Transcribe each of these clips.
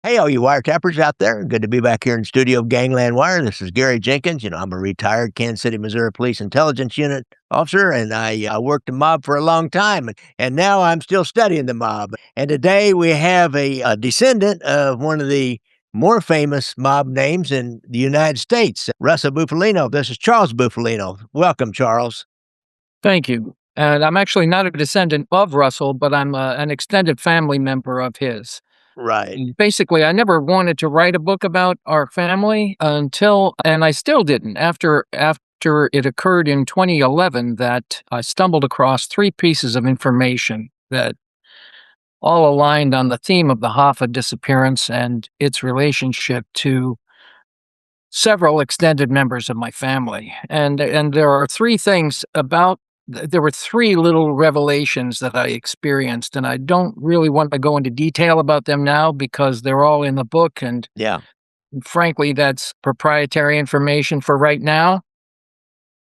Hey, all you wiretappers out there. Good to be back here in the studio of Gangland Wire. This is Gary Jenkins. I'm a retired Kansas City, Missouri Police Intelligence Unit officer, and I worked the mob for a long time. And now I'm still studying the mob. And today we have a descendant of one of the more famous mob names in the United States, Russell Bufalino. This is Charles Bufalino. Welcome, Charles. Thank you. And I'm actually not a descendant of Russell, but I'm an extended family member of his. Right. Basically, I never wanted to write a book about our family and I still didn't, after it occurred in 2011 that I stumbled across three pieces of information that all aligned on the theme of the Hoffa disappearance and its relationship to several extended members of my family. And there are there were three little revelations that I experienced, and I don't really want to go into detail about them now because they're all in the book, and Yeah. frankly, that's proprietary information for right now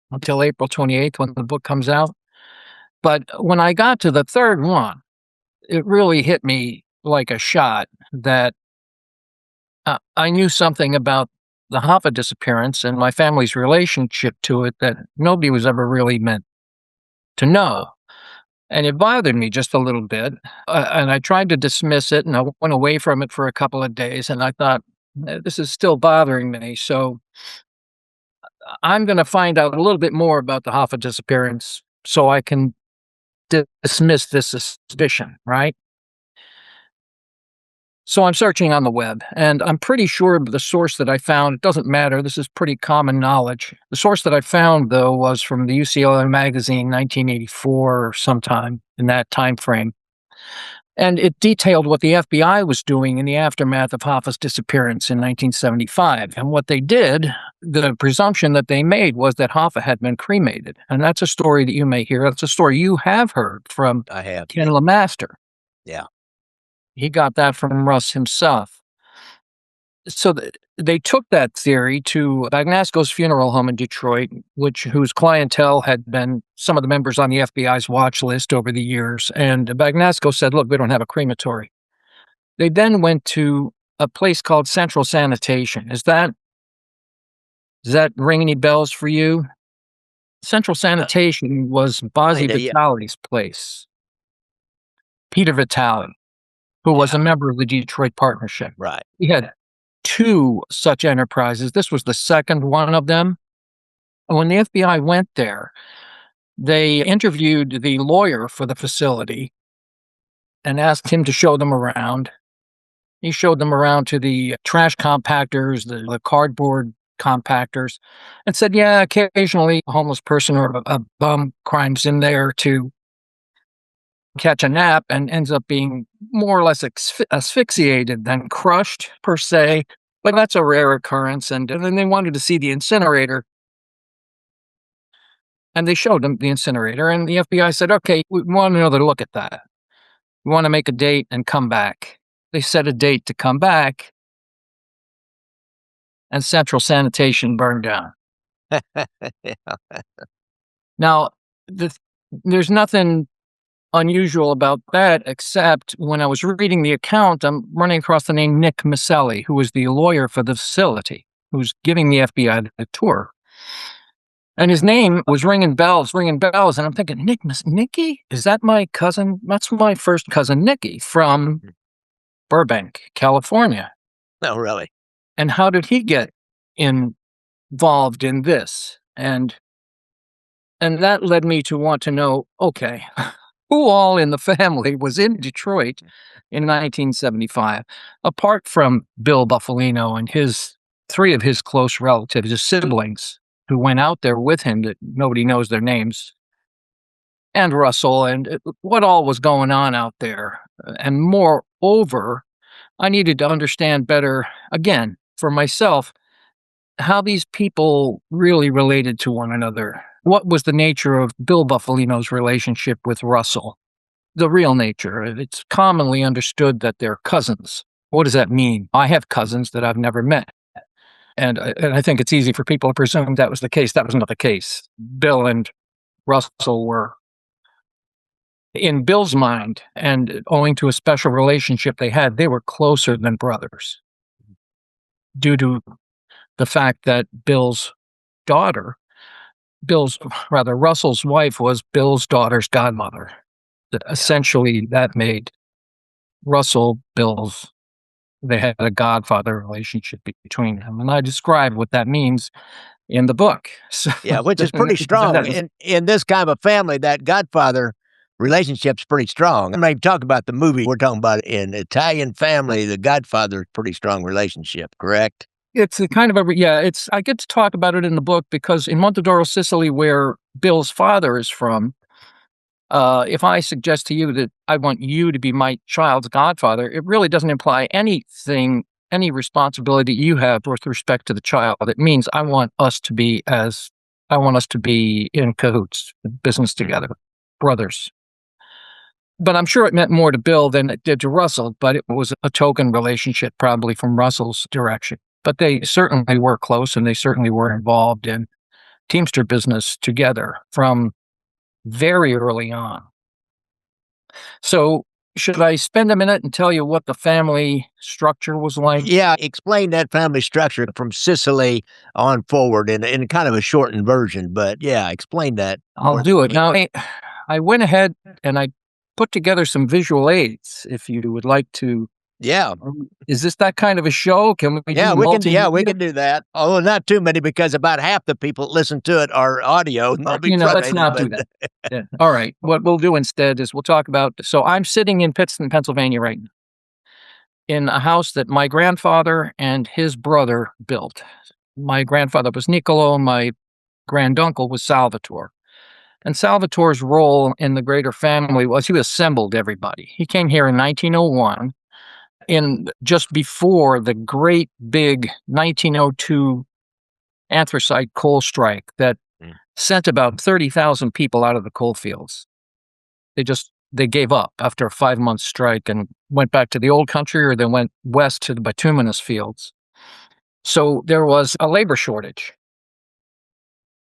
until April 28th when the book comes out. But when I got to the third one, it really hit me like a shot that I knew something about the Hoffa disappearance and my family's relationship to it that nobody was ever really meant to know. And it bothered me just a little bit. And I tried to dismiss it, and I went away from it for a couple of days. And I thought, this is still bothering me. So I'm going to find out a little bit more about the Hoffa disappearance so I can dismiss this suspicion, right? So I'm searching on the web, and I'm pretty sure the source that I found, it doesn't matter, this is pretty common knowledge. The source that I found, though, was from the UCLA magazine, 1984 or sometime in that time frame. And it detailed what the FBI was doing in the aftermath of Hoffa's disappearance in 1975. And what they did, the presumption that they made was that Hoffa had been cremated. And that's a story that you may hear. That's a story you have heard from I have. Ken LeMaster. Yeah. He got that from Russ himself. So they took that theory to Bagnasco's funeral home in Detroit, whose clientele had been some of the members on the FBI's watch list over the years. And Bagnasco said, look, we don't have a crematory. They then went to a place called Central Sanitation. Does that ring any bells for you? Central Sanitation was Bozzy Kinda, yeah. Vitale's place. Peter Vitale, who was a member of the Detroit Partnership. Right. He had two such enterprises. This was the second one of them. And when the FBI went there, they interviewed the lawyer for the facility and asked him to show them around. He showed them around to the trash compactors, the cardboard compactors, and said, yeah, occasionally a homeless person or a bum climbs in there to catch a nap and ends up being more or less asphyxiated than crushed, per se. But that's a rare occurrence. And then they wanted to see the incinerator. And they showed them the incinerator. And the FBI said, okay, we want another look at that. We want to make a date and come back. They set a date to come back. And Central Sanitation burned down. Yeah. Now, there's nothing unusual about that, except when I was reading the account, I'm running across the name Nick Maselli, who was the lawyer for the facility, who was giving the FBI the tour. And his name was ringing bells, and I'm thinking, Nicky? Is that my cousin? That's my first cousin, Nicky, from Burbank, California. No, really. And how did he get involved in this? And that led me to want to know, okay, who all in the family was in Detroit in 1975, apart from Bill Buffalino and three of his close relatives, his siblings, who went out there with him that nobody knows their names, and Russell, and what all was going on out there. And moreover, I needed to understand better, again, for myself, how these people really related to one another. What was the nature of Bill Buffalino's relationship with Russell? The real nature. It's commonly understood that they're cousins. What does that mean? I have cousins that I've never met. And I think it's easy for people to presume that was the case. That was not the case. Bill and Russell were in Bill's mind, and owing to a special relationship they had, they were closer than brothers due to the fact that daughter, Russell's wife was Bill's daughter's godmother. Essentially, that made they had a godfather relationship between them. And I describe what that means in the book. So, Yeah, which is pretty strong. In this kind of a family, that godfather relationship's pretty strong. I'm not even talking about the movie. We're talking about in Italian family, the godfather is pretty strong relationship, correct? It's a kind of I get to talk about it in the book because in Montedoro, Sicily, where Bill's father is from, if I suggest to you that I want you to be my child's godfather, it really doesn't imply any responsibility you have with respect to the child. It means I want us to be in cahoots, business together, brothers. But I'm sure it meant more to Bill than it did to Russell, but it was a token relationship probably from Russell's direction. But they certainly were close, and they certainly were involved in Teamster business together from very early on. So should I spend a minute and tell you what the family structure was like? Yeah, explain that family structure from Sicily on forward in kind of a shortened version, but yeah, explain that. I'll do it. Now, I went ahead and I put together some visual aids if you would like to. Yeah. Is this that kind of a show? Can we do multimedia? We can do that. Although not too many, because about half the people that listen to it are audio. Let's not do that. Yeah. All right. What we'll do instead is we'll talk about, so I'm sitting in Pittston, Pennsylvania right now, in a house that my grandfather and his brother built. My grandfather was Niccolo, my granduncle was Salvatore. And Salvatore's role in the greater family was he assembled everybody. He came here in 1901, just before the great big 1902 anthracite coal strike that sent about 30,000 people out of the coal fields. They gave up after a 5-month strike and went back to the old country, or they went west to the bituminous fields. So there was a labor shortage.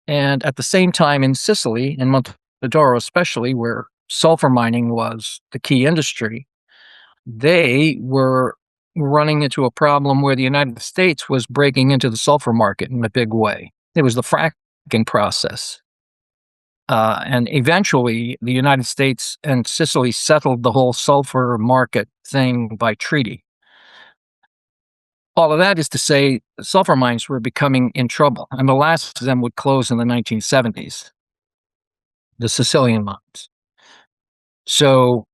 And at the same time in Sicily, in Montedoro especially, where sulfur mining was the key industry, they were running into a problem where the United States was breaking into the sulfur market in a big way. It was the fracking process. And eventually, the United States and Sicily settled the whole sulfur market thing by treaty. All of that is to say, sulfur mines were becoming in trouble, and the last of them would close in the 1970s, the Sicilian mines. So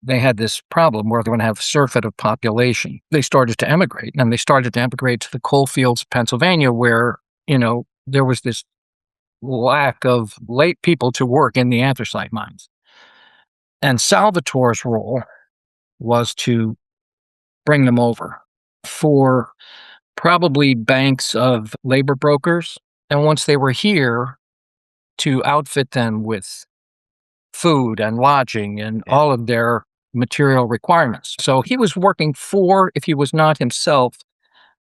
they had this problem where they're going to have a surfeit of population. They started to emigrate, and they started to emigrate to the coal fields of Pennsylvania, where, there was this lack of late people to work in the anthracite mines. And Salvatore's role was to bring them over for probably banks of labor brokers. And once they were here, to outfit them with food and lodging and all of their material requirements. So he was working for, if he was not himself,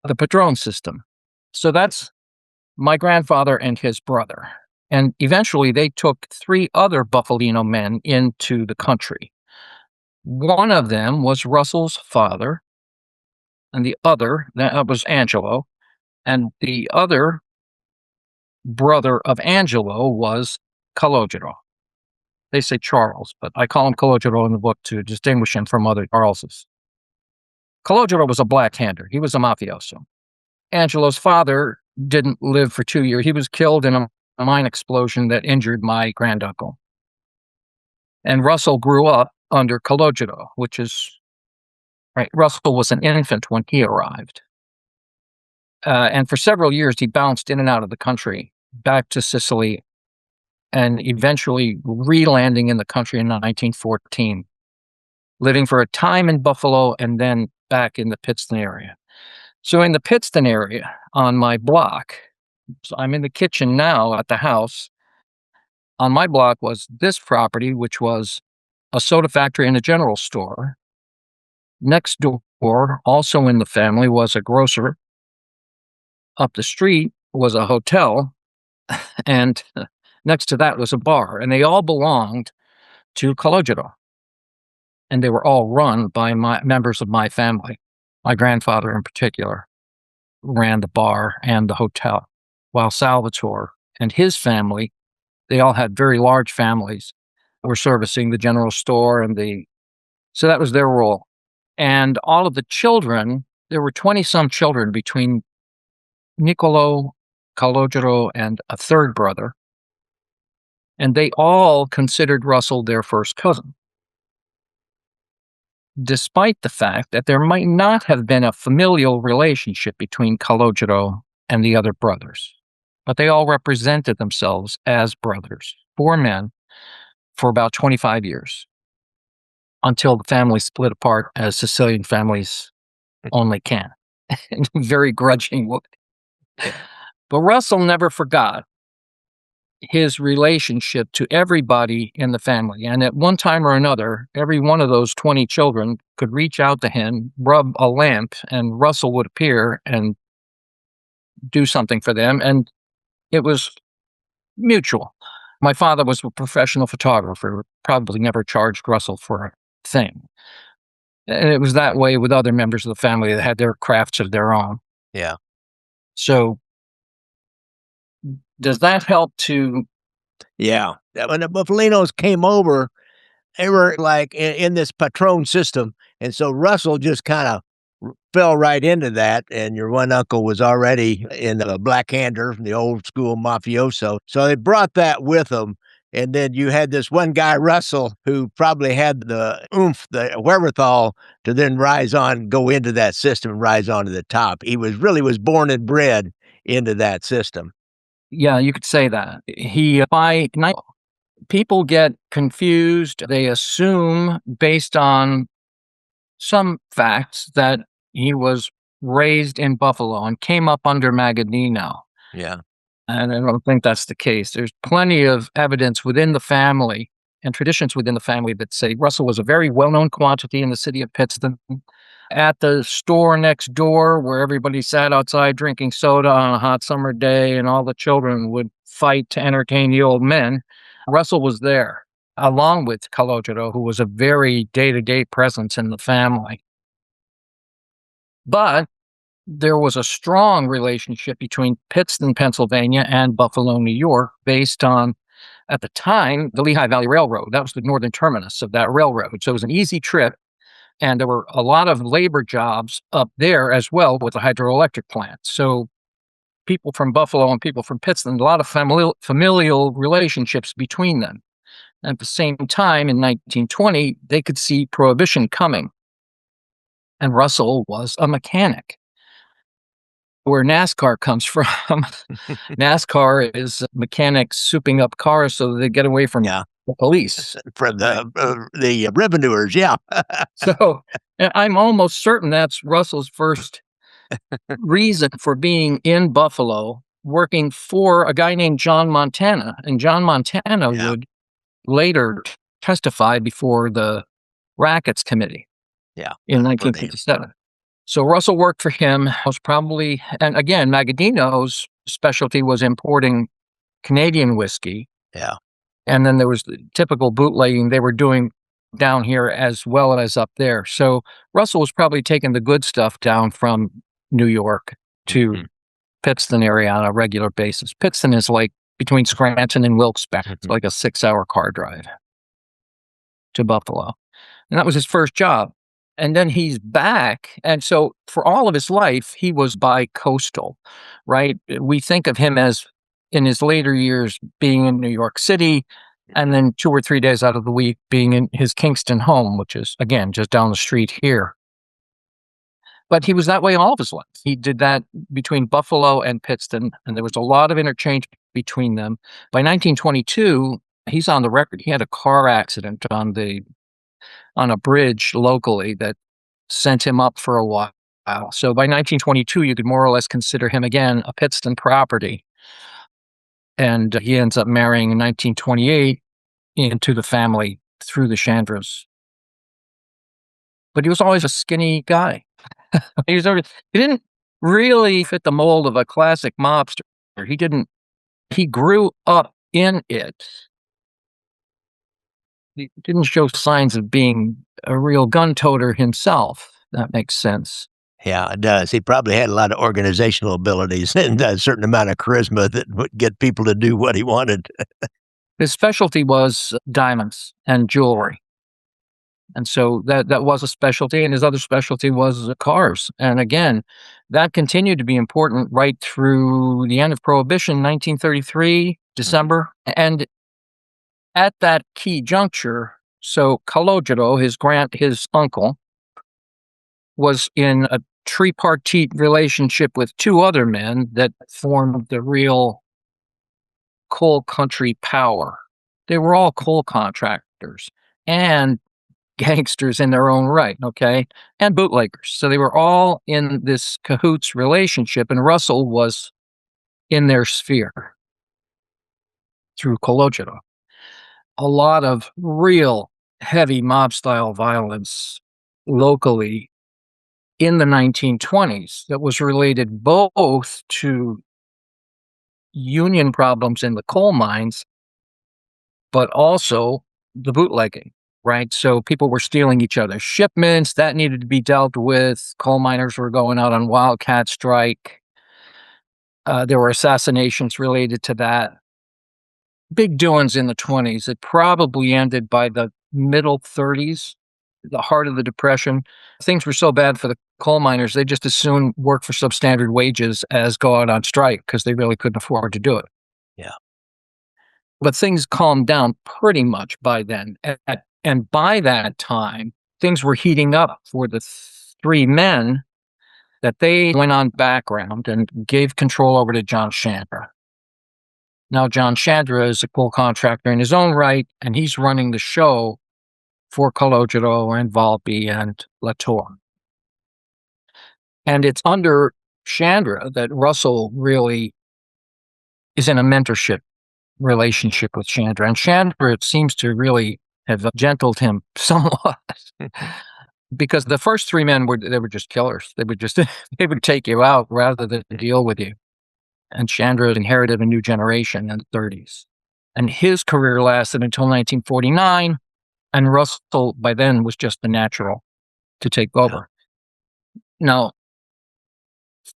the Padron system. So that's my grandfather and his brother. And eventually they took 3 other Buffalino men into the country. One of them was Russell's father, and the other, that was Angelo, and the other brother of Angelo was Calogero. They say Charles, but I call him Calogero in the book to distinguish him from other Charleses. Calogero was a black-hander. He was a mafioso. Angelo's father didn't live for 2 years. He was killed in a mine explosion that injured my granduncle. And Russell grew up under Calogero, which is, right, Russell was an infant when he arrived. And for several years, he bounced in and out of the country, back to Sicily, and eventually re-landing in the country in 1914, living for a time in Buffalo and then back in the Pittston area. So in the Pittston area, on my block, so I'm in the kitchen now at the house. On my block was this property, which was a soda factory and a general store. Next door, also in the family, was a grocer. Up the street was a hotel, and next to that was a bar, and they all belonged to Calogero. And they were all run by members of my family. My grandfather, in particular, ran the bar and the hotel, while Salvatore and his family, they all had very large families, were servicing the general store so that was their role. And all of the children, there were 20-some children between Niccolo, Calogero, and a third brother, and they all considered Russell their first cousin, despite the fact that there might not have been a familial relationship between Calogero and the other brothers. But they all represented themselves as brothers, 4 men, for about 25 years, until the family split apart, as Sicilian families only can. Very grudging. But Russell never forgot his relationship to everybody in the family. And at one time or another, every one of those 20 children could reach out to him, rub a lamp, and Russell would appear and do something for them. And it was mutual. My father was a professional photographer, probably never charged Russell for a thing. And it was that way with other members of the family that had their crafts of their own. Yeah. So does that help to... Yeah. When the Buffalinos came over, they were like in this Patron system. And so Russell just kind of fell right into that. And your one uncle was already in the blackhander from the old school mafioso. So they brought that with them. And then you had this one guy, Russell, who probably had the oomph, the wherewithal to then go into that system and rise on to the top. He was born and bred into that system. Yeah, you could say that. People get confused. They assume, based on some facts, that he was raised in Buffalo and came up under Magadino. Yeah. And I don't think that's the case. There's plenty of evidence within the family and traditions within the family that say Russell was a very well-known quantity in the city of Pittston. At the store next door, where everybody sat outside drinking soda on a hot summer day and all the children would fight to entertain the old men, Russell was there, along with Calogero, who was a very day-to-day presence in the family. But there was a strong relationship between Pittston, Pennsylvania, and Buffalo, New York, based on, at the time, the Lehigh Valley Railroad. That was the northern terminus of that railroad. So it was an easy trip. And there were a lot of labor jobs up there as well with the hydroelectric plant. So people from Buffalo and people from Pittston, a lot of familial relationships between them. And at the same time, in 1920, they could see Prohibition coming. And Russell was a mechanic. Where NASCAR comes from, NASCAR is mechanics souping up cars so they get away from the police. From the revenuers, yeah. So I'm almost certain that's Russell's first reason for being in Buffalo, working for a guy named John Montana. And John Montana would later testify before the Rackets Committee in 1957. So Russell worked for him, was probably, and again, Magadino's specialty was importing Canadian whiskey. Yeah. And then there was the typical bootlegging they were doing down here as well as up there. So Russell was probably taking the good stuff down from New York to Pittston area on a regular basis. Pittston is like between Scranton and Wilkes-Barre. It's like a 6-hour car drive to Buffalo. And that was his first job. And then he's back. And so for all of his life, he was bi-coastal, right? We think of him as, in his later years, being in New York City, and then 2 or 3 days out of the week being in his Kingston home, which is, again, just down the street here. But he was that way all of his life. He did that between Buffalo and Pittston, and there was a lot of interchange between them. By 1922, he's on the record. He had a car accident on a bridge locally that sent him up for a while. So by 1922, you could more or less consider him again a Pittston property. And he ends up marrying in 1928 into the family through the Chandras. But he was always a skinny guy. He didn't really fit the mold of a classic mobster. He grew up in it. He didn't show signs of being a real gun toter himself. That makes sense. Yeah, it does. He probably had a lot of organizational abilities and a certain amount of charisma that would get people to do what he wanted. His specialty was diamonds and jewelry. And so that was a specialty, and his other specialty was cars. And again, that continued to be important right through the end of Prohibition, 1933, December. And at that key juncture, so Calogero, his uncle, was in a tripartite relationship with two other men that formed the real coal country power. They were all coal contractors and gangsters in their own right, okay, and bootleggers. So they were all in this cahoots relationship, and Russell was in their sphere through Calogero. A lot of real heavy mob style violence locally in the 1920s that was related both to union problems in the coal mines, but also the bootlegging, right? So people were stealing each other's shipments. That needed to be dealt with. Coal miners were going out on wildcat strike. There were assassinations related to that. Big doings in the 20s. It probably ended by the middle 30s, the heart of the Depression. Things were so bad for the coal miners, they just as soon work for substandard wages as go out on strike because they really couldn't afford to do it. Yeah. But things calmed down pretty much by then. And by that time, things were heating up for the three men that they went on background and gave control over to John Chandra. Now, John Chandra is a coal contractor in his own right, and he's running the show for Calogero and Volpe and Latour. And it's under Chandra that Russell really is in a mentorship relationship with Chandra. And Chandra, it seems to really have gentled him somewhat. Because the first three men were just killers. They would just they would take you out rather than deal with you. And Chandra inherited a new generation in the 30s. And his career lasted until 1949, and Russell by then was just the natural to take over. Now,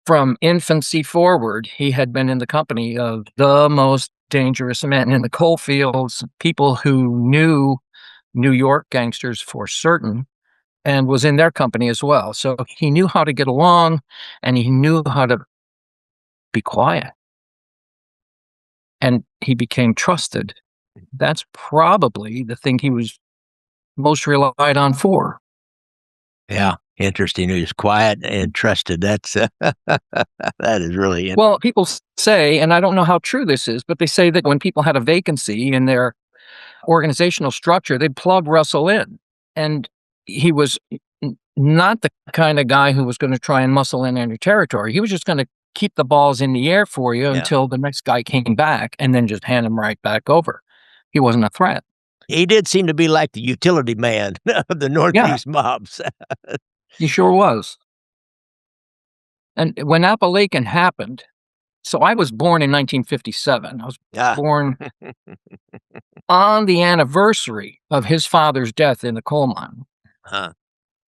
from infancy forward, he had been in the company of the most dangerous men in the coal fields, people who knew New York gangsters for certain, and was in their company as well. So he knew how to get along, and he knew how to be quiet. And he became trusted. That's probably the thing he was most relied on for. Yeah, interesting. He was quiet and trusted. That's that is really interesting. Well, people say, and I don't know how true this is, but they say that when people had a vacancy in their organizational structure, they'd plug Russell in. And he was not the kind of guy who was going to try and muscle in your territory. He was just going to keep the balls in the air for you until the next guy came back and then just hand him right back over. He wasn't a threat. He did seem to be like the utility man of the Northeast mobs. He sure was. And when Appalachian happened, so I was born in 1957. I was born on the anniversary of his father's death in the coal mine.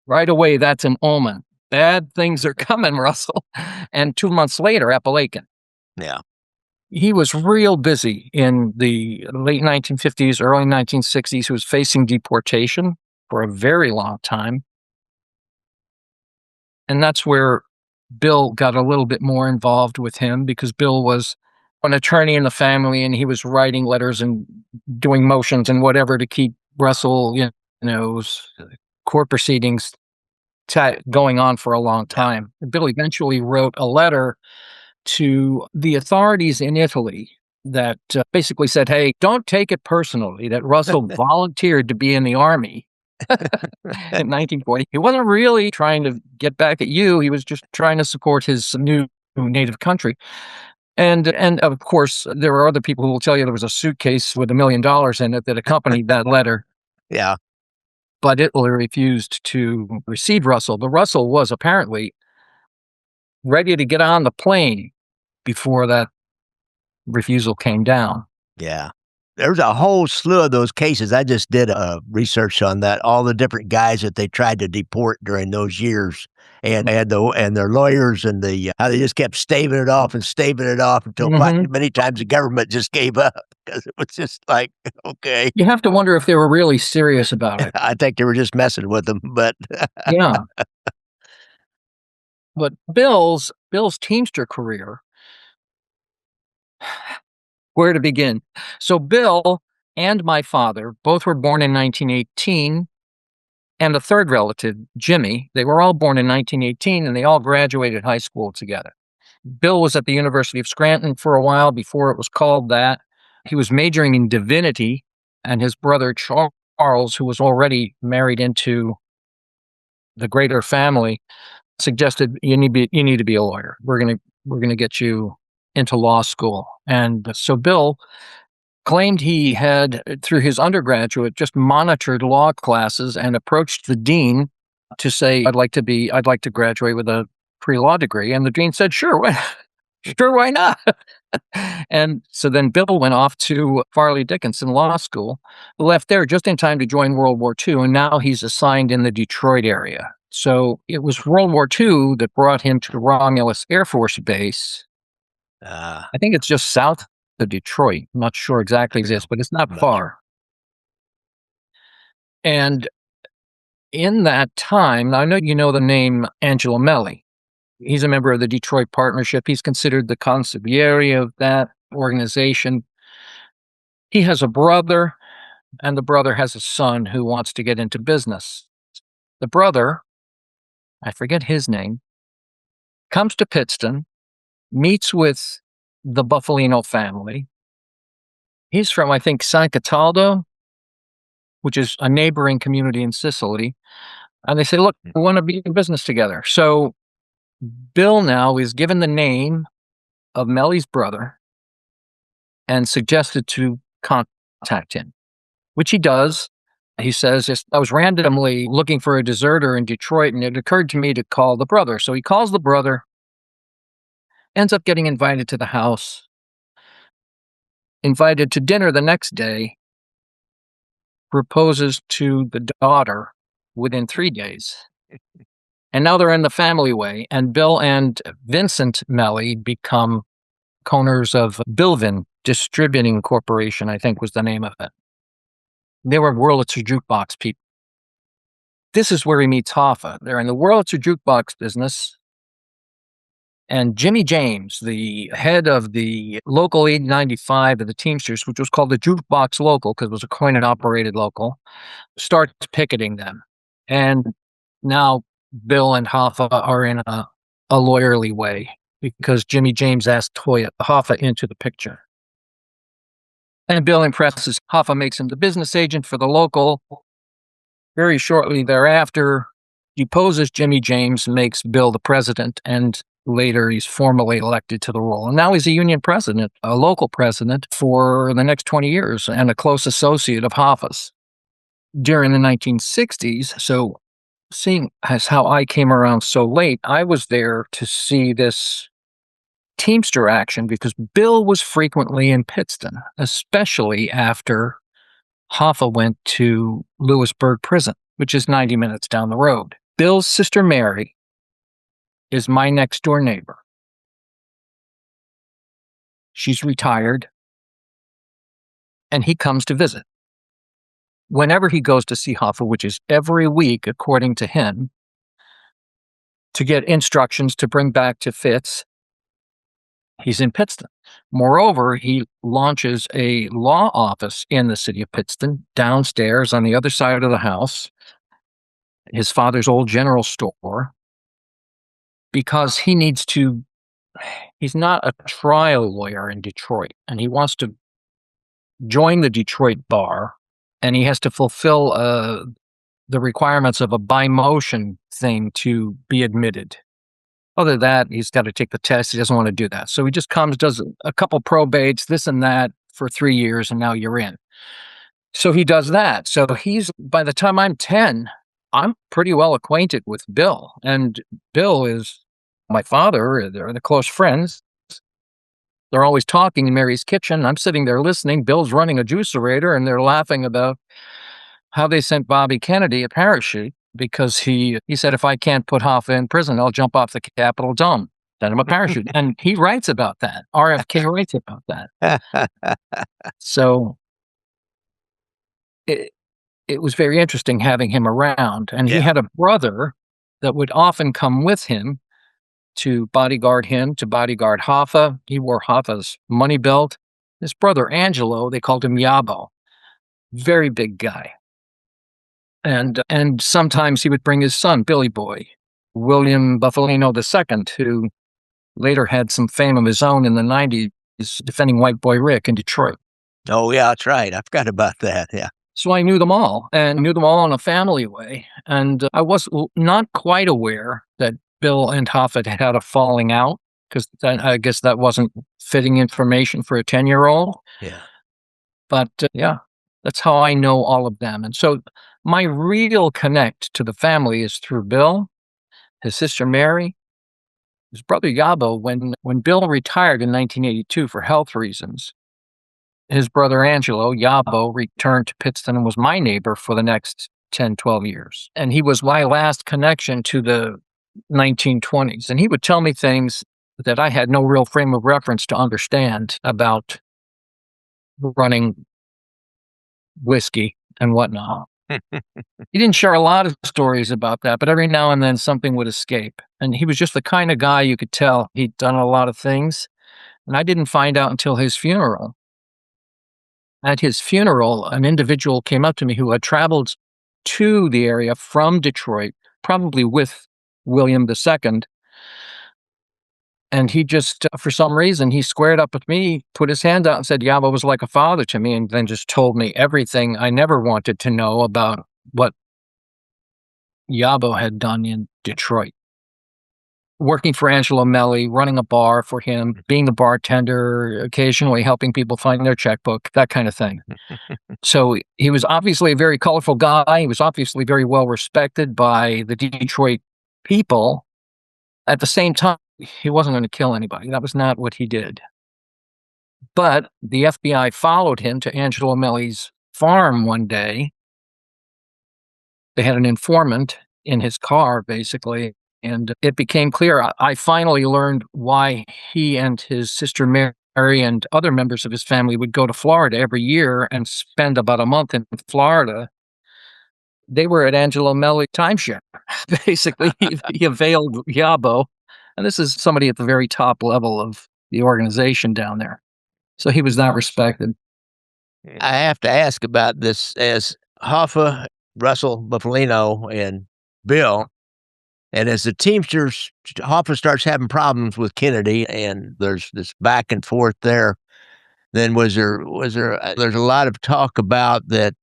Right away, that's an omen. Bad things are coming, Russell. And 2 months later, Appalachian. Yeah. He was real busy in the late 1950s, early 1960s. He was facing deportation for a very long time. And that's where Bill got a little bit more involved with him because Bill was an attorney in the family and he was writing letters and doing motions and whatever to keep Russell, court proceedings going on for a long time. Bill eventually wrote a letter to the authorities in Italy that basically said, hey, don't take it personally that Russell volunteered to be in the army in 1940. He wasn't really trying to get back at you. He was just trying to support his new native country. And of course, there are other people who will tell you there was a suitcase with $1 million in it that accompanied that letter. Yeah. But Italy refused to receive Russell. But Russell was apparently ready to get on the plane before that refusal came down. Yeah. There's a whole slew of those cases. I just did research on that, all the different guys that they tried to deport during those years, and their lawyers and how they just kept staving it off until Mhm. many times the government just gave up because it was just like, okay, You have to wonder if they were really serious about it. I think they were just messing with them, but Yeah. But Bill's Teamster career, where to begin? So Bill and my father both were born in 1918, and a third relative, Jimmy, they were all born in 1918, and they all graduated high school together. Bill was at the University of Scranton for a while before it was called that. He was majoring in divinity, and his brother Charles, who was already married into the greater family, suggested you need to be a lawyer. We're gonna get you into law school. And so Bill claimed he had, through his undergraduate, just monitored law classes and approached the dean to say, I'd like to graduate with a pre-law degree. And the dean said, sure, sure, why not? And so then Bill went off to Farley Dickinson Law School, left there just in time to join World War II, and now he's assigned in the Detroit area. So it was World War II that brought him to Romulus Air Force Base. uh, I think it's just south of Detroit. I'm not sure exactly this, but it's not I'm not sure. far. And in that time, I know you know the name Angelo Melli. He's a member of the Detroit Partnership. He's considered the consigliere of that organization. He has a brother, and the brother has a son who wants to get into business. The brother, I forget his name, comes to Pittston, meets with the Buffalino family. He's from, I think, San Cataldo, which is a neighboring community in Sicily. And they say, look, we want to be in business together. So Bill now is given the name of Melly's brother and suggested to contact him, which he does. He says, I was randomly looking for a deserter in Detroit, and it occurred to me to call the brother. So he calls the brother, ends up getting invited to the house, invited to dinner the next day, proposes to the daughter within 3 days. And now they're in the family way, and Bill and Vincent Melly become owners of Bilvin Distributing Corporation, I think was the name of it. They were Wurlitzer jukebox people. This is where he meets Hoffa. They're in the Wurlitzer jukebox business. And Jimmy James, the head of the local 895 of the Teamsters, which was called the Jukebox Local because it was a coin and operated local, starts picketing them. And now Bill and Hoffa are in a lawyerly way because Jimmy James asked Hoffa into the picture. And Bill impresses Hoffa, makes him the business agent for the local. Very shortly thereafter, deposes Jimmy James, makes Bill the president, and later he's formally elected to the role. And now he's a union president, a local president for the next 20 years, and a close associate of Hoffa's. During the 1960s, so seeing as how I came around so late, I was there to see this Teamster action because Bill was frequently in Pittston, especially after Hoffa went to Lewisburg Prison, which is 90 minutes down the road. Bill's sister Mary is my next door neighbor. She's retired, and he comes to visit. Whenever he goes to see Hoffa, which is every week, according to him, to get instructions to bring back to Fitz, he's in Pittston. Moreover, he launches a law office in the city of Pittston, downstairs on the other side of the house, his father's old general store, because he's not a trial lawyer in Detroit, and he wants to join the Detroit bar, and he has to fulfill the requirements of a bi-motion thing to be admitted. Other than that, he's got to take the test. He doesn't want to do that. So he just comes, does a couple probates, this and that for 3 years, and now you're in. So he does that. So by the time I'm 10, I'm pretty well acquainted with Bill. And Bill is my father. They're close friends. they're always talking in Mary's kitchen. I'm sitting there listening. Bill's running a juicerator, and they're laughing about how they sent Bobby Kennedy a parachute because he said, if I can't put Hoffa in prison, I'll jump off the Capitol dome. Send him a parachute. And he writes about that. RFK writes about that. So it was very interesting having him around. And he Yeah. had a brother that would often come with him to bodyguard Hoffa. He wore Hoffa's money belt. His brother Angelo, they called him Yabo. Very big guy. And sometimes he would bring his son, Billy Boy, William Buffalino II, who later had some fame of his own in the 90s, defending White Boy Rick in Detroit. Oh, yeah, that's right. I forgot about that. Yeah. So I knew them all, and knew them all in a family way. And I was not quite aware that Bill and Hoffa had a falling out, because I guess that wasn't fitting information for a 10-year-old. Yeah. But yeah, that's how I know all of them. And so my real connect to the family is through Bill, his sister Mary, his brother Yabo. When Bill retired in 1982 for health reasons, his brother Angelo, Yabo, returned to Pittston and was my neighbor for the next 10, 12 years. And he was my last connection to the 1920s. And he would tell me things that I had no real frame of reference to understand about running whiskey and whatnot. He didn't share a lot of stories about that, but every now and then something would escape. And he was just the kind of guy you could tell he'd done a lot of things. And I didn't find out until his funeral. At his funeral, an individual came up to me who had traveled to the area from Detroit, probably with William II. And he just, for some reason, he squared up with me, put his hand out and said, Yabo was like a father to me, and then just told me everything I never wanted to know about what Yabo had done in Detroit. Working for Angelo Melli, running a bar for him, being the bartender, occasionally helping people find their checkbook, that kind of thing. So he was obviously a very colorful guy. He was obviously very well respected by the Detroit people. At the same time, he wasn't going to kill anybody. That was not what he did. But the FBI followed him to Angelo Melli's farm one day. They had an informant in his car, basically, and it became clear. I finally learned why he and his sister Mary and other members of his family would go to Florida every year and spend about a month in Florida. They were at Angelo Melli timeshare. Basically, he availed Yabo. And this is somebody at the very top level of the organization down there. So he was not respected. I have to ask about this as Hoffa, Russell Bufalino, and Bill. And as the Teamsters, Hoffa starts having problems with Kennedy, and there's this back and forth there. Then there's a lot of talk about that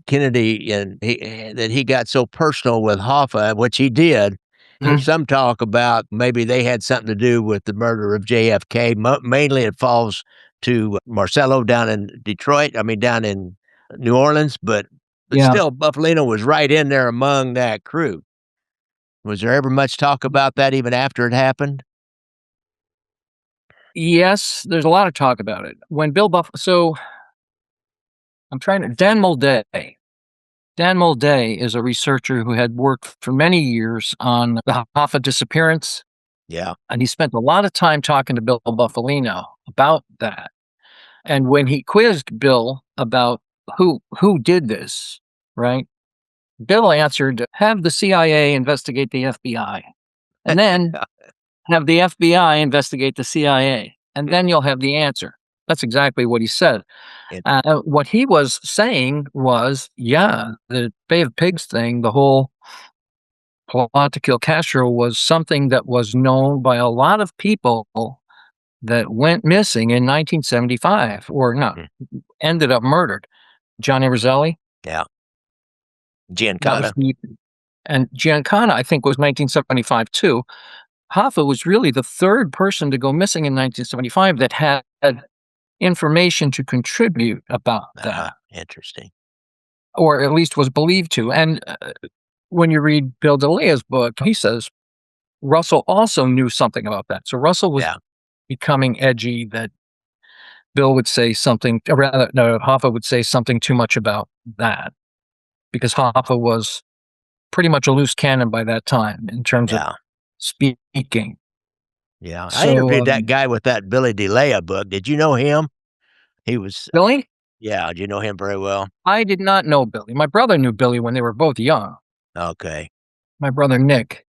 Kennedy that he got so personal with Hoffa, which he did. There's some talk about maybe they had something to do with the murder of JFK. Mainly it falls to Marcello down in down in New Orleans, but Yeah. still Bufalino was right in there among that crew. Was there ever much talk about that even after it happened? Yes, there's a lot of talk about it. When so I'm trying to, Dan Mulday. Dan Mulday is a researcher who had worked for many years on the Hoffa disappearance. Yeah. And he spent a lot of time talking to Bill Buffalino about that. And when he quizzed Bill about who did this, right? Bill answered, have the CIA investigate the FBI. And then have the FBI investigate the CIA. And then you'll have the answer. That's exactly what he said. What he was saying was, yeah, the Bay of Pigs thing, the whole plot to kill Castro, was something that was known by a lot of people that went missing in 1975, or not, ended up murdered. Johnny Roselli. Yeah. Giancana. And Giancana, I think, was 1975 too. Hoffa was really the third person to go missing in 1975 that had information to contribute about that. Interesting. Or at least was believed to. And when you read Bill DeLea's book, he says Russell also knew something about that. So Russell was becoming edgy that Bill would say something, or rather, no, Hoffa would say something too much about that, because Hoffa was pretty much a loose cannon by that time in terms of Yeah. speaking. Yeah. I So, interviewed that guy with that Billy DeLea book. Did you know him? He was Billy, yeah, do you know him very well? I did not know Billy. My brother knew Billy when they were both young. Okay. My brother Nick.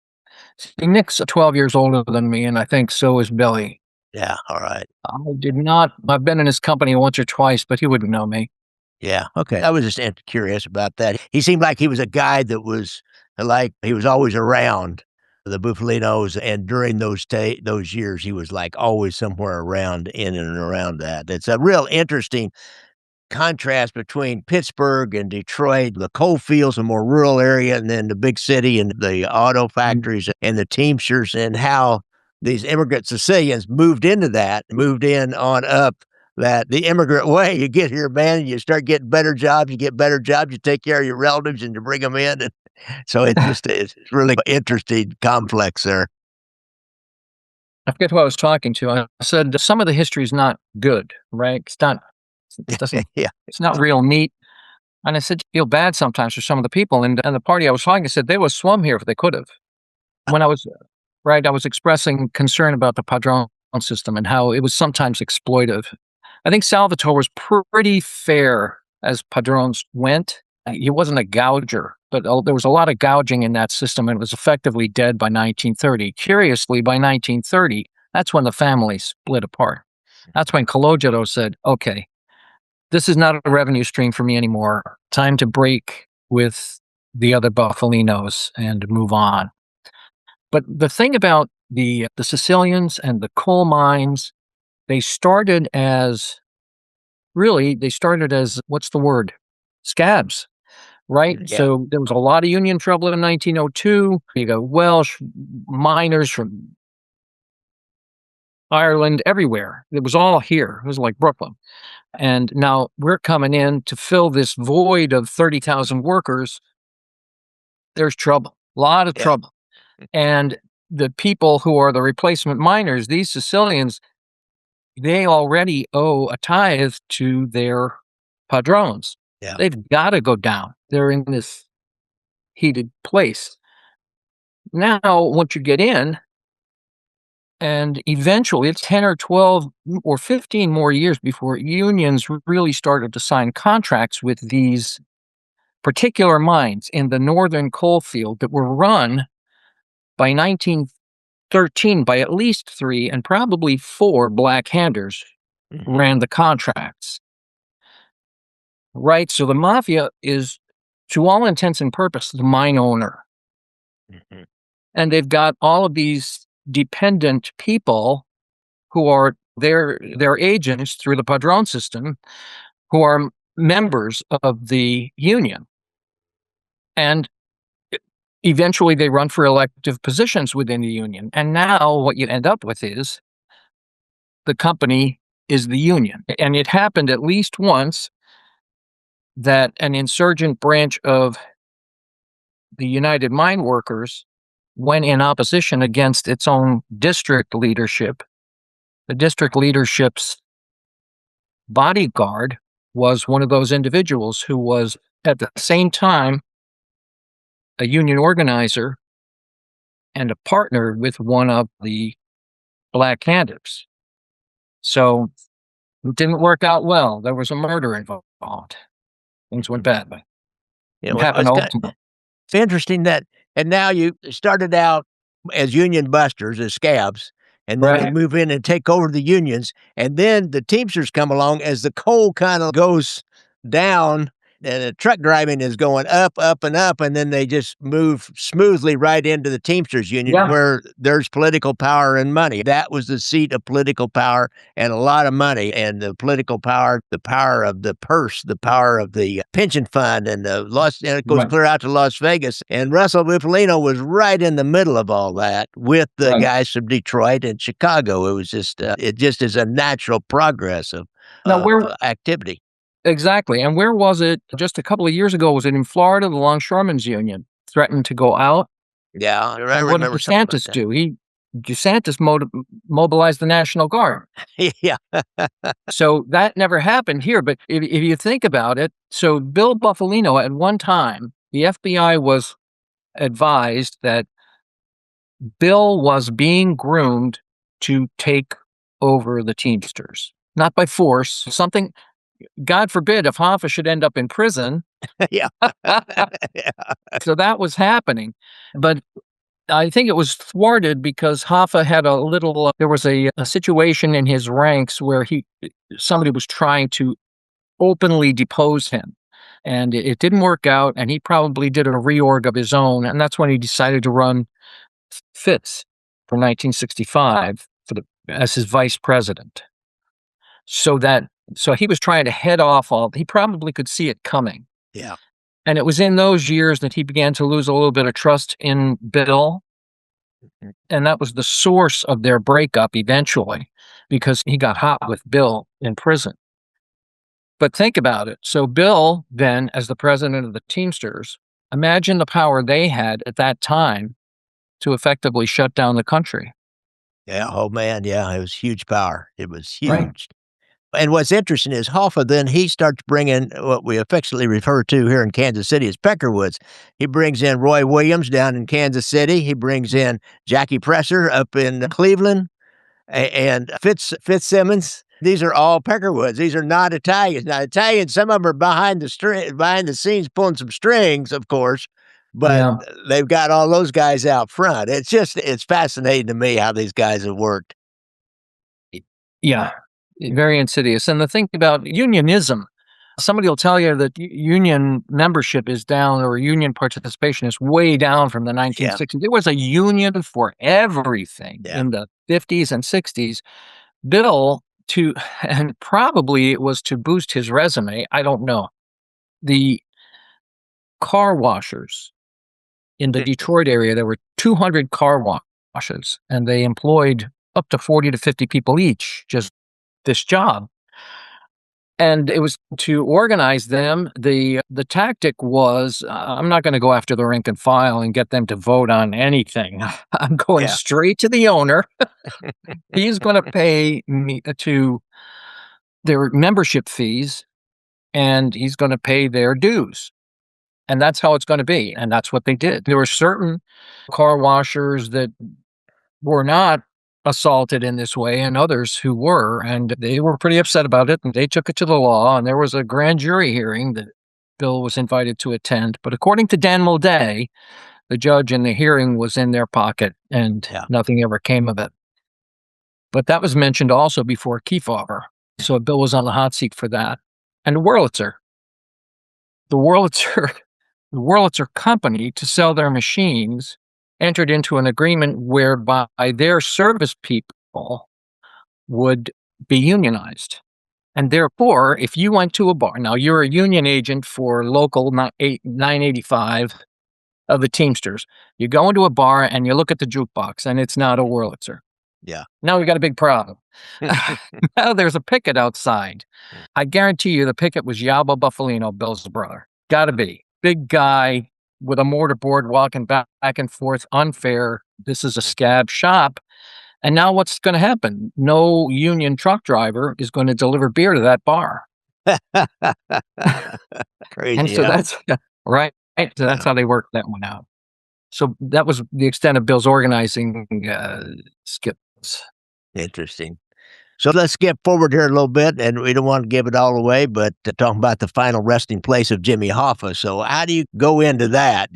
See, Nick's 12 years older than me, and I think so is Billy. Yeah, alright. I did not. I've been in his company once or twice, but he wouldn't know me. Yeah, okay. I was just curious about that. He seemed like he was a guy that was, like, he was always around the Buffalinos, and during those years, he was, like, always somewhere around in and around that. It's a real interesting contrast between Pittsburgh and Detroit, the coal fields, a more rural area, and then the big city and the auto Mm. factories and the Teamsters, and how these immigrant Sicilians moved into that, moved in on up that the immigrant way. You get here, man, and you start getting better jobs, you get better jobs, you take care of your relatives and you bring them in. And so it's really interesting complex there. I forget who I was talking to. I said some of the history is not good, right? It doesn't, Yeah. it's not real neat. And I said, you feel bad sometimes for some of the people. And the party I was talking to said they would swum here if they could have. When I was, right, I was expressing concern about the Padron system and how it was sometimes exploitive. I think Salvatore was pretty fair as Padrones went. He wasn't a gouger, but there was a lot of gouging in that system, and it was effectively dead by 1930. Curiously, by 1930, that's when the family split apart. That's when Calogero said, okay, this is not a revenue stream for me anymore. Time to break with the other Buffalinos and move on. But the thing about the Sicilians and the coal mines, they started as what's the word? Scabs, right? Yeah. So there was a lot of union trouble in 1902. You got Welsh miners from Ireland, everywhere. It was all here. It was like Brooklyn. And now we're coming in to fill this void of 30,000 workers. There's trouble, a lot of Yeah. trouble. And the people who are the replacement miners, these Sicilians, they already owe a tithe to their padrones. Yeah. They've got to go down. They're in this heated place. Now, once you get in, and eventually it's 10 or 12 or 15 more years before unions really started to sign contracts with these particular mines in the northern coal field that were run by 1913 by at least 3 and probably 4 black handers Mhm. ran the contracts. Right? So the mafia is, to all intents and purposes, the mine owner. Mhm. And they've got all of these dependent people who are their agents through the Padron system, who are members of the union. And eventually they run for elective positions within the union. And now what you end up with is the company is the union. And it happened at least once that an insurgent branch of the United Mine Workers went in opposition against its own district leadership. The district leadership's bodyguard was one of those individuals who was at the same time a union organizer and a partner with one of the black handers. So it didn't work out well. There was a murder involved. Things went Mhm. badly. Yeah, It well, happened ultimately. it's interesting that and now you started out as union busters, as scabs, and then they Right. move in and take over the unions, and then the Teamsters come along as the coal kinda goes down and the truck driving is going up, up, and up, and then they just move smoothly right into the Teamsters union Yeah. where there's political power and money. That was the seat of political power and a lot of money, and the political power, the power of the purse, the power of the pension fund, and and it goes Right. clear out to Las Vegas. And Russell Bufalino was right in the middle of all that with the Right. guys from Detroit and Chicago. It was just, it just is a natural progress Now, of where activity. exactly, and where was it just a couple of years ago? Was it in Florida? The Longshoremen's Union threatened to go out. Yeah, I And what did remember something about DeSantis that. do? He DeSantis mobilized the National Guard. Yeah. So that never happened here. But if you think about it, so Bill Buffalino, at one time, the FBI was advised that Bill was being groomed to take over the Teamsters, not by force. Something, God forbid, if Hoffa should end up in prison. Yeah. So that was happening. But I think it was thwarted because Hoffa had a little, there was a situation in his ranks where somebody was trying to openly depose him. And it didn't work out, and he probably did a reorg of his own. And that's when he decided to run Fitz for 1965 as his vice president. So he was trying to head off he probably could see it coming. Yeah. And it was in those years that he began to lose a little bit of trust in Bill. And that was the source of their breakup eventually, because he got hot with Bill in prison. But think about it. So Bill, then, as the president of the Teamsters, imagine the power they had at that time to effectively shut down the country. Yeah. Oh, man. Yeah. It was huge power. It was Right. huge. And what's interesting is Hoffa, then he starts bringing what we affectionately refer to here in Kansas City as Peckerwoods. He brings in Roy Williams down in Kansas City. He brings in Jackie Presser up in Cleveland and Fitzsimmons. These are all Peckerwoods. These are not Italians. Now, Italians, some of them are behind the scenes pulling some strings, of course, but Yeah. they've got all those guys out front. It's fascinating to me how these guys have worked. Yeah. Very insidious. And the thing about unionism, somebody will tell you that union membership is down, or union participation is way down from the 1960s. There was a union for everything in the 50s and 60s. Bill, and probably it was to boost his resume, I don't know. The car washers in the Detroit area, there were 200 car washes, and they employed up to 40 to 50 people each, just this job. And it was to organize them. The tactic was, I'm not going to go after the rank and file and get them to vote on anything. I'm going straight to the owner. He's going to pay me to their membership fees, and he's going to pay their dues. And that's how it's going to be. And that's what they did. There were certain car washers that were not assaulted in this way, and others who were, and they were pretty upset about it, and they took it to the law, and there was a grand jury hearing that Bill was invited to attend. But according to Dan Mulday, the judge in the hearing was in their pocket, and nothing ever came of it. But that was mentioned also before Kefauver. So Bill was on the hot seat for that. And Wurlitzer. The Wurlitzer company, to sell their machines, entered into an agreement whereby their service people would be unionized. And therefore, if you went to a bar, now you're a union agent for local 985 of the Teamsters. You go into a bar and you look at the jukebox and it's not a Wurlitzer. Yeah. Now we got a big problem. Now there's a picket outside. I guarantee you the picket was Yalba Buffalino, Bill's brother. Gotta be. Big guy with a mortarboard walking back and forth. Unfair. This is a scab shop. And now what's going to happen? No union truck driver is going to deliver beer to that bar. Crazy. And so that's right. So that's how they worked that one out. So that was the extent of Bill's organizing skills. Interesting. So let's skip forward here a little bit, and we don't want to give it all away, but talking about the final resting place of Jimmy Hoffa. So how do you go into that?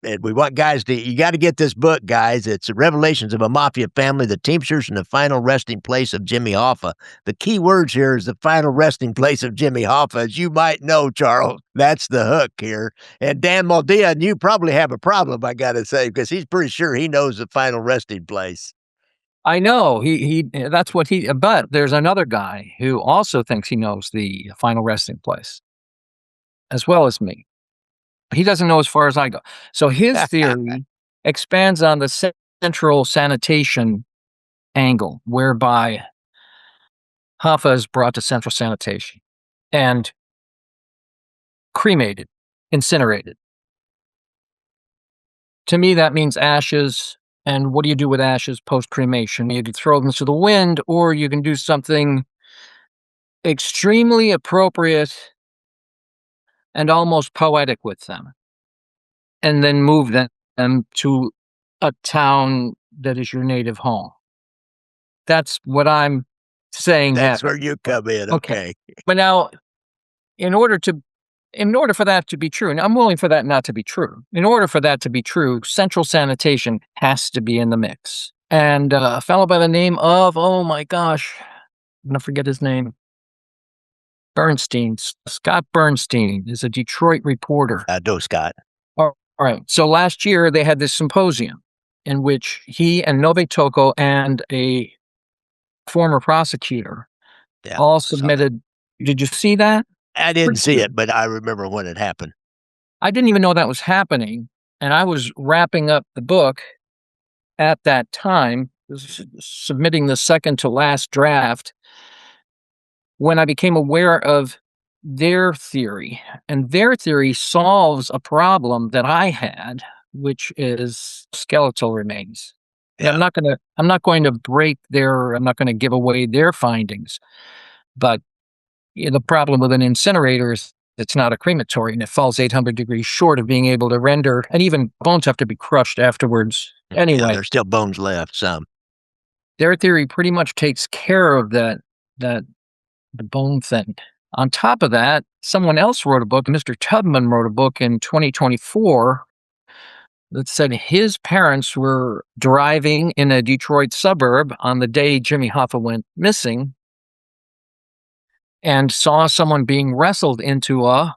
And we want guys you got to get this book, guys. It's Revelations of a Mafia Family, the Teamsters, and the Final Resting Place of Jimmy Hoffa. The key words here is the final resting place of Jimmy Hoffa. As you might know, Charles, that's the hook here. And Dan Mulday, and you probably have a problem, I got to say, because he's pretty sure he knows the final resting place. I know that's what but there's another guy who also thinks he knows the final resting place, as well as me. He doesn't know as far as I go. So his theory expands on the central sanitation angle, whereby Hoffa is brought to central sanitation and cremated, incinerated. To me, that means ashes And what do you do with ashes post-cremation? You can throw them to the wind, or you can do something extremely appropriate and almost poetic with them, and then move them to a town that is your native home. That's what I'm saying That's happened. where you come in, Okay. okay. But now, in order for that to be true, and I'm willing for that not to be true. In order for that to be true, central sanitation has to be in the mix. And a fellow by the name of, oh my gosh, I'm gonna forget his name. Bernstein, Scott Bernstein is a Detroit reporter. Do Scott. All right. So last year they had this symposium in which he and Nove Toko and a former prosecutor Yeah, all I saw that. submitted. Did you see that? I didn't Pretty see good. it, but I remember when it happened. I didn't even know that was happening. And I was wrapping up the book at that time, submitting the second to last draft, when I became aware of their theory. And their theory solves a problem that I had, which is skeletal remains. And Yeah. I'm not going to I'm not going to give away their findings. But the problem with an incinerator is it's not a crematory, and it falls 800 degrees short of being able to render, and even bones have to be crushed afterwards. Yeah, Anyway, there's still bones left, some. their theory pretty much takes care of that the bone thing. On top of that, someone else wrote a book, Mr. Tubman wrote a book in 2024 that said his parents were driving in a Detroit suburb on the day Jimmy Hoffa went missing and saw someone being wrestled into a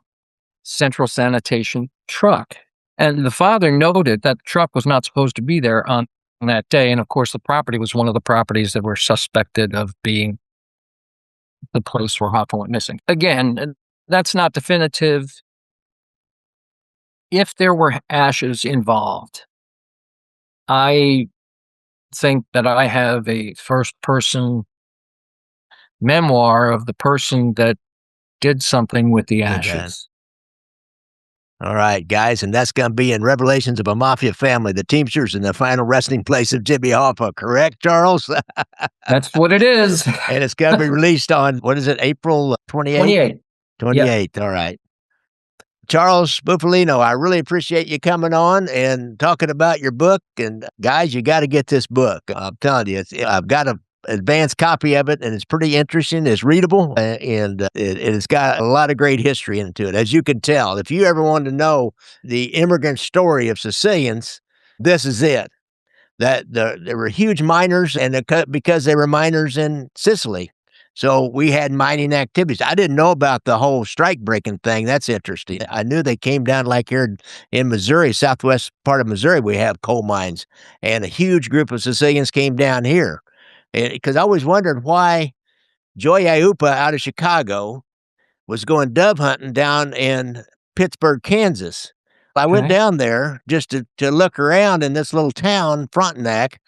central sanitation truck. And the father noted that the truck was not supposed to be there on that day. And of course, the property was one of the properties that were suspected of being the place where Hoffa went missing. Again, that's not definitive. If there were ashes involved, I think that I have a first person memoir of the person that did something with the Did that. ashes. All right, guys, and that's going to be in Revelations of a Mafia Family, the Teamsters, and the final resting place of Jimmy Hoffa. Correct, Charles? That's what it is. And it's going to be released on, what is it, April 28th? 28. 28th, all right. Charles Bufalino, I really appreciate you coming on and talking about your book. And guys, you got to get this book. I'm telling you, I've got an advanced copy of it, and it's pretty interesting. It's readable, and it's got a lot of great history into it, as you can tell. If you ever wanted to know the immigrant story of Sicilians, this is it. That there were huge miners, and because they were miners in Sicily. So we had mining activities. I didn't know about the whole strike breaking thing. That's interesting. I knew they came down like here in Missouri, southwest part of Missouri, we have coal mines, and a huge group of Sicilians came down here. Because I always wondered why Joy Iupa out of Chicago was going dove hunting down in Pittsburgh, Kansas. I went Okay. down there just to look around in this little town, Frontenac.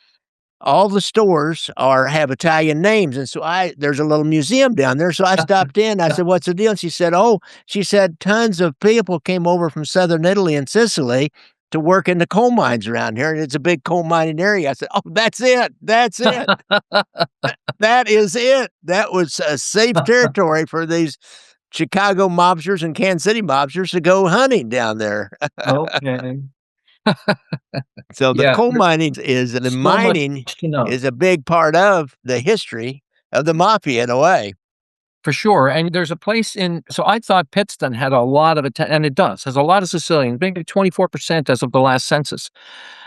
All the stores have Italian names, and so there's a little museum down there. So I stopped in. I said, "What's the deal?" And she said, tons of people came over from southern Italy and Sicily to work in the coal mines around here, and it's a big coal mining area. I said, "Oh, that's it. That's it. That is it. That was a safe territory for these Chicago mobsters and Kansas City mobsters to go hunting down there." Okay. So the Yeah, coal there's mining the so much mining to know. is a big part of the history of the mafia in a way. For sure, and there's a place so I thought Pittston had a lot of and it does, has a lot of Sicilians, maybe 24% as of the last census.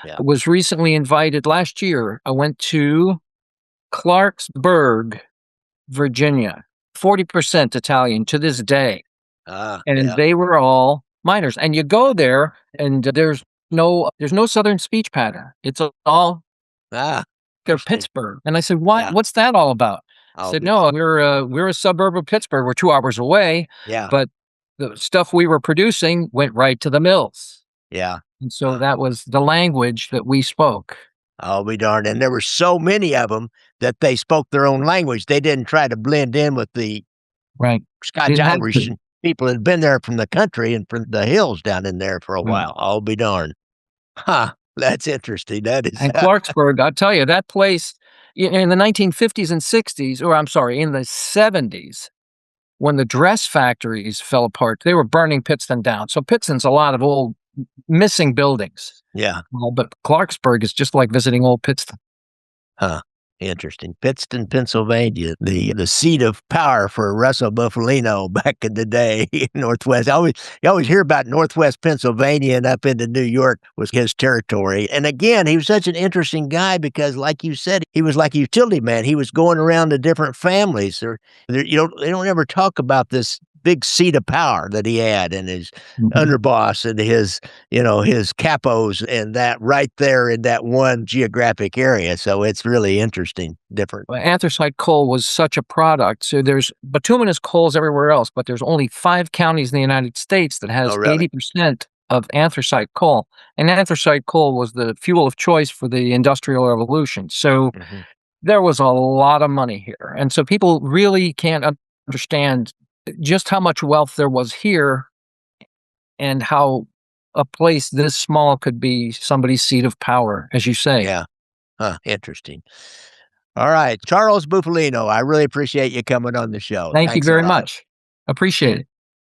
Yeah. I was recently invited last year, I went to Clarksburg, Virginia, 40% Italian to this day, and Yeah. they were all miners, and you go there, and there's no Southern speech pattern. It's all Ah, they're interesting. Pittsburgh. And I said, "Why? Yeah. What's that all about?" I I'll said, be "No, we're a suburb of Pittsburgh. We're 2 hours away, yeah. but the stuff we were producing went right to the mills." Yeah. And so that was the language that we spoke. I'll be darned. And there were so many of them that they spoke their own language. They didn't try to blend in with the Right. Scotch Didn't have Irish to. people that had been there from the country and from the hills down in there for a Right. while. I'll be darned. Huh. That's interesting. That is And Clarksburg, I'll tell you, that place in the 1950s and 60s, or I'm sorry, in the 70s, when the dress factories fell apart, they were burning Pittston down. So Pittston's a lot of old missing buildings. yeah. But Clarksburg is just like visiting old Pittston. Huh. Interesting. Pittston, Pennsylvania, the seat of power for Russell Bufalino back in the day in Northwest. You always hear about Northwest Pennsylvania and up into New York was his territory. And again, he was such an interesting guy because, like you said, he was like a utility man. He was going around to different families. They don't ever talk about this big seat of power that he had and his Mhm. underboss and his capos and that right there in that one geographic area. So it's really interesting, different. Well, anthracite coal was such a product. So there's bituminous coals everywhere else, but there's only 5 counties in the United States that Oh, has really? 80% of anthracite coal. And anthracite coal was the fuel of choice for the Industrial Revolution. So Mhm. there was a lot of money here. And so people really can't understand just how much wealth there was here and how a place this small could be somebody's seat of power, as you say. Yeah. Huh, interesting. All right, Charles Bufalino, I really appreciate you coming on the show. Thank you Thanks a very lot. much. Appreciate it.